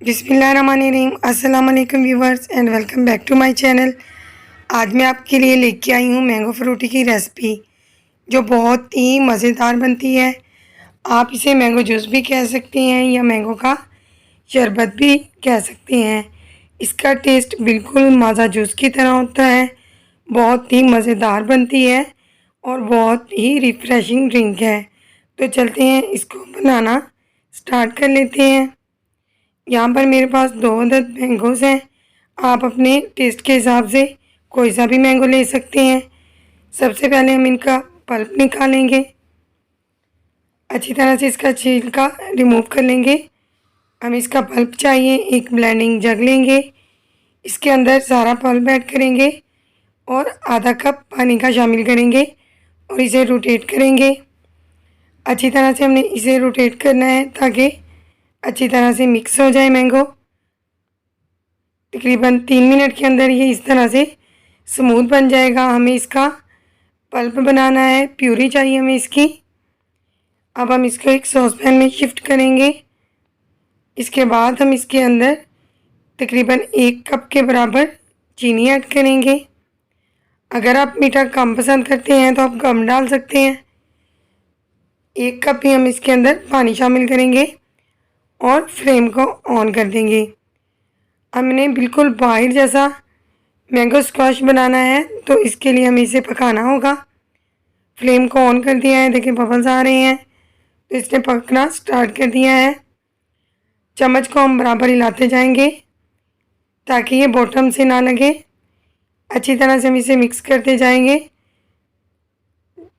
बिस्मिल्लाहिर्रहमानिर्रहीम। अस्सलाम वालेकुम viewers and welcome back to my channel. आज मैं आपके लिए लेके आई हूँ मैंगो फ्रूटी की रेसिपी जो बहुत ही मज़ेदार बनती है। आप इसे मैंगो जूस भी कह सकती हैं या मैंगो का शरबत भी कह सकती हैं। इसका टेस्ट बिल्कुल माज़ा जूस की तरह होता है, बहुत ही मज़ेदार बनती है और बहुत ही रिफ़्रेशिंग ड्रिंक है। तो चलते हैं इसको बनाना स्टार्ट कर लेते हैं। यहाँ पर मेरे पास 2 अदद मैंगोज़ हैं। आप अपने टेस्ट के हिसाब से कोई सा भी मैंगो ले सकते हैं। सबसे पहले हम इनका पल्प निकालेंगे, अच्छी तरह से इसका छिलका रिमूव कर लेंगे। हमें इसका पल्प चाहिए। एक ब्लेंडिंग जग लेंगे, इसके अंदर सारा पल्प ऐड करेंगे और आधा कप पानी का शामिल करेंगे और इसे रोटेट करेंगे। अच्छी तरह से हमने इसे रोटेट करना है ताकि अच्छी तरह से मिक्स हो जाए मैंगो। तकरीबन 3 मिनट के अंदर ये इस तरह से स्मूथ बन जाएगा। हमें इसका पल्प बनाना है, प्यूरी चाहिए हमें इसकी। अब हम इसको एक सॉस पैन में शिफ्ट करेंगे। इसके बाद हम इसके अंदर तकरीबन 1 कप के बराबर चीनी ऐड करेंगे। अगर आप मीठा कम पसंद करते हैं तो आप कम डाल सकते हैं। 1 कप ही हम इसके अंदर पानी शामिल करेंगे और फ्लेम को ऑन कर देंगे। हमने बिल्कुल बाहर जैसा मैंगो स्क्वाश बनाना है तो इसके लिए हमें इसे पकाना होगा। फ्लेम को ऑन कर दिया है, देखिए बबल्स आ रहे हैं तो इसने पकना स्टार्ट कर दिया है। चम्मच को हम बराबर हिलाते जाएंगे ताकि ये बॉटम से ना लगे। अच्छी तरह से हम इसे मिक्स करते जाएंगे।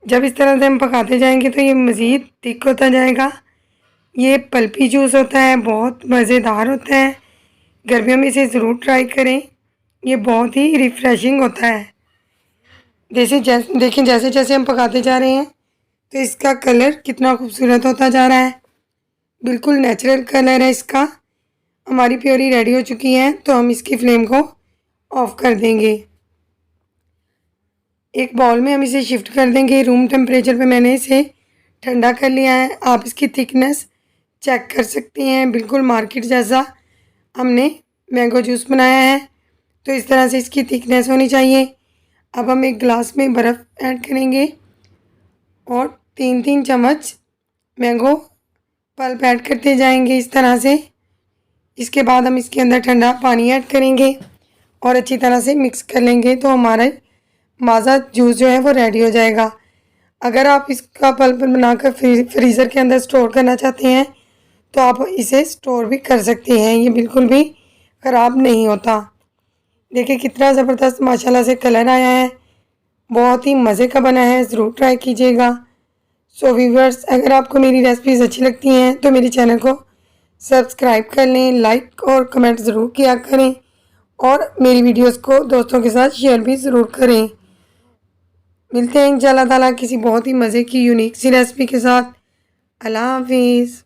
जब इस तरह से हम पकाते जाएंगे तो ये मज़ीद थिक होता जाएगा। ये पल्पी जूस होता है, बहुत मज़ेदार होता है। गर्मियों में इसे ज़रूर ट्राई करें, ये बहुत ही रिफ़्रेशिंग होता है। देखें जैसे जैसे हम पकाते जा रहे हैं तो इसका कलर कितना खूबसूरत होता जा रहा है। बिल्कुल नेचुरल कलर है इसका। हमारी प्योरी रेडी हो चुकी है तो हम इसकी फ्लेम को ऑफ़ कर देंगे। एक बाउल में हम इसे शिफ्ट कर देंगे। रूम टेम्परेचर पे मैंने इसे ठंडा कर लिया है। आप इसकी थिकनेस चेक कर सकते हैं, बिल्कुल मार्केट जैसा हमने मैंगो जूस बनाया है तो इस तरह से इसकी थिकनेस होनी चाहिए। अब हम एक गिलास में बर्फ़ ऐड करेंगे और 3-3 चम्मच मैंगो पल्प ऐड करते जाएंगे इस तरह से। इसके बाद हम इसके अंदर ठंडा पानी ऐड करेंगे और अच्छी तरह से मिक्स कर लेंगे तो हमारा माज़ा जूस जो है वो रेडी हो जाएगा। अगर आप इसका पल्प बनाकर फ्रीज़र के अंदर स्टोर करना चाहते हैं तो आप इसे स्टोर भी कर सकते हैं, ये बिल्कुल भी ख़राब नहीं होता। देखिए कितना ज़बरदस्त माशाल्लाह से कलर आया है, बहुत ही मज़े का बना है, ज़रूर ट्राई कीजिएगा। सो व्यूअर्स, अगर आपको मेरी रेसिपीज़ अच्छी लगती हैं तो मेरे चैनल को सब्सक्राइब कर लें, लाइक और कमेंट ज़रूर किया करें और मेरी वीडियोस को दोस्तों के साथ शेयर भी ज़रूर करें। मिलते हैं इंशाअल्लाह ताला किसी बहुत ही मज़े की यूनिक सी रेसिपी के साथ। अल्लाह हाफिज़।